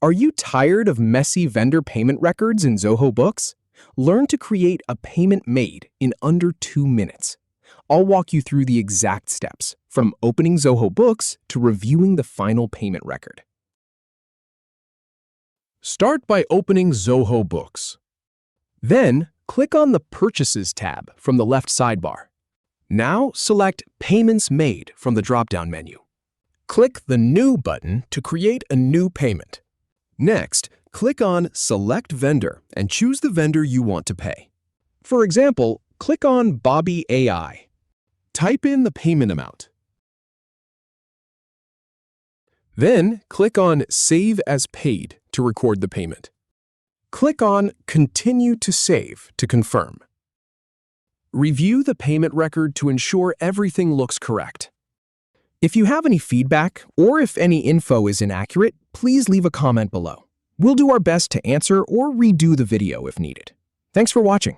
Are you tired of messy vendor payment records in Zoho Books? Learn to create a payment made in under 2 minutes. I'll walk you through the exact steps, from opening Zoho Books to reviewing the final payment record. Start by opening Zoho Books. Then, click on the Purchases tab from the left sidebar. Now, select Payments Made from the drop-down menu. Click the New button to create a new payment. Next, click on Select Vendor and choose the vendor you want to pay. For example, click on Bobby AI. Type in the payment amount. Then, click on Save as Paid to record the payment. Click on Continue to Save to confirm. Review the payment record to ensure everything looks correct. If you have any feedback or if any info is inaccurate, please leave a comment below. We'll do our best to answer or redo the video if needed. Thanks for watching.